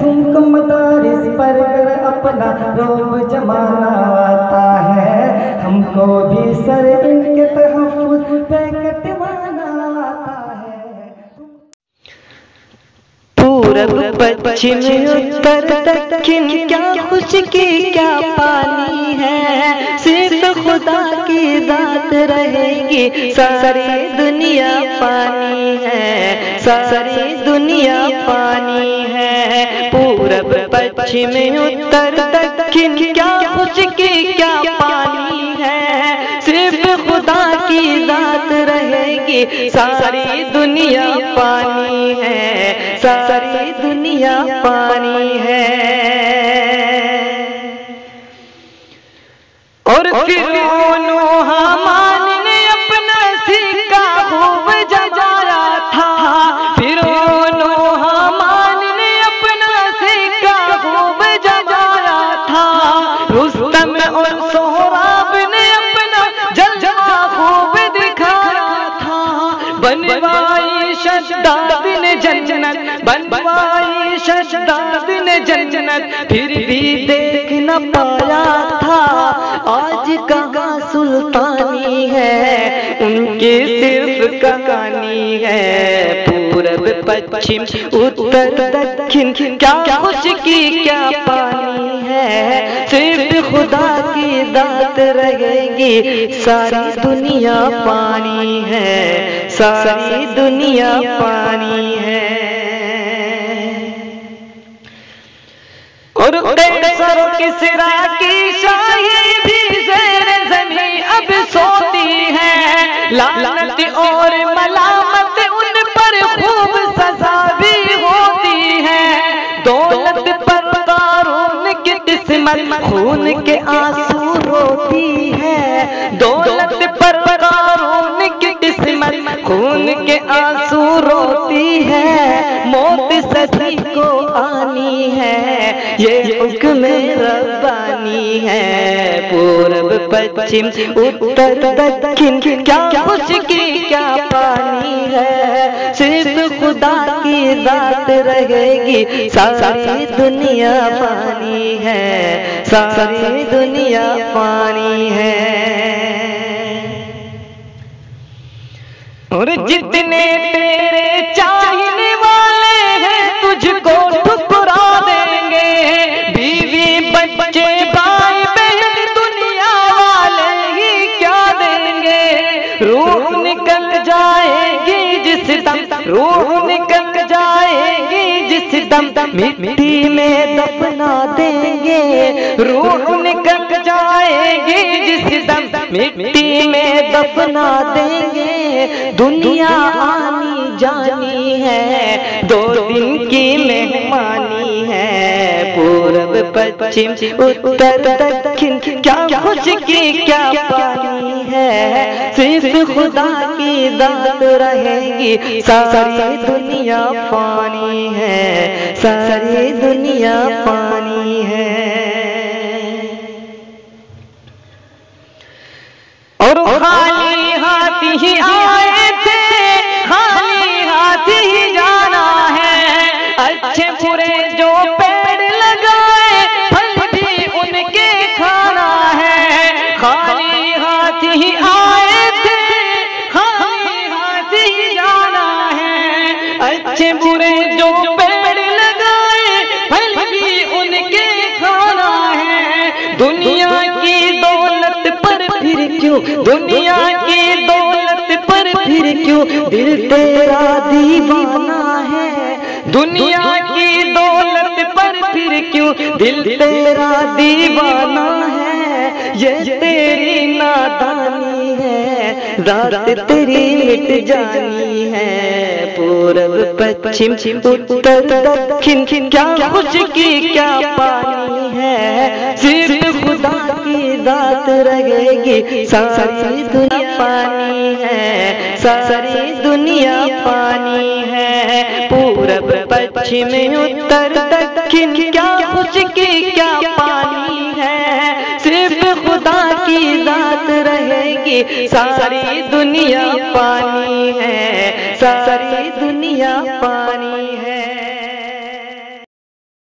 तुमको मदारिस पर कर अपना रोब जमाना आता है, हमको भी सर इनके तहफ़्फ़ुज़ पे कटवाना आता है। पूरब पश्चिम उत्तर दक्षिण क्या खुशकी क्या पानी है, सिर्फ खुदा की ज़ात रहेगी, सारी दुनिया पानी है, सारी दुनिया पानी है। पूरब पश्चिम उत्तर दक्षिण क्या खुशकी क्या पानी है, सिर्फ खुदा की ज़ात रहेगी, सारी दुनिया पानी है, सारी दुनिया पानी है। और फिरौन हामान ने अपना सिक्का खूब जमाया था, फिरौन हामान ने अपना सिक्का खूब जमाया था, रुस्तम और सोहराब ने अपना जलवा खूब दिखाया था, बनवाई शद्दाद ने जन्नत, बनवाई शद्दाद ने जन्नत, फिर भी देख न पाया था, आज कहाँ सुल्तानी है, उनकी सिर्फ कहानी है। पूरब पश्चिम उत्तर दक्षिण क्या खुशकी क्या पानी है, सिर्फ खुदा की ज़ात रहेगी, सारी दुनिया पानी है, सारी दुनिया पानी है। और कैसर किसरा की शाही भी ज़ेरे ज़मीं अब सोती है, लानत और मलामत उन पर खूब सजा भी होती है, दौलत पर कारून की किस्मत खून के आंसू रोती है, दौलत पर कारून की किस्मत खून के आंसू रोती है, मौत सभी को आनी है, ये हुक्म रब्बानी है। पूरब पश्चिम उत्तर दक्षिण क्या खुशकी क्या पानी है, सिर्फ खुदा की ज़ात रहेगी, सारी दुनिया पानी है, सारी दुनिया पानी है। और जितने तेरे चाहने वाले हैं तुझको ठुकरा देंगे, बीवी बच्चे भाई बहन दुनिया वाले ही क्या देंगे, रूह निकल जाएगी जिस दम, रूह निकल जाएगी जिस दम, मिट्टी में दफना देंगे, रूह निकल जाएगी जिस दम, मिट्टी में दफना देंगे, दुनिया आनी जानी है, 2 दिन की मेहमानी है। पूरब पश्चिम उत्तर दक्षिण क्या खुशकी क्या पानी है, सिर्फ खुदा की ज़ात रहेगी, सारी दुनिया पानी है, सारी दुनिया पानी है। और खाली हाथ ही आए थे, खाली हाथ ही जाना है, अच्छे बुरे जो पेड़ लगाए फल भी उनके खाना है, खाली हाथ ही आए थे, खाली हाथ ही जाना है, अच्छे बुरे जो पेड़ लगाए फल भी उनके खाना है, दुनिया की दौलत पर फिर क्यों, दुनिया की दौलत पर फिर क्यों दिल तेरा दीवाना है, दुनिया की दौलत पर फिर क्यों दिल तेरा दीवाना है, ये तेरी नादानी है, रात तेरी मिट जानी है। पूरब पश्चिम उत्तर दक्षिण क्या खुशकी क्या पानी है, सिर्फ खुदा की ज़ात रहेगी, सारी दुनिया पानी है, सारी दुनिया पानी है। पूरब पश्चिम उत्तर दक्षिण क्या खुशकी क्या पानी है, सिर्फ खुदा की ज़ात रहेगी, सारी दुनिया पानी है, सारी दुनिया पानी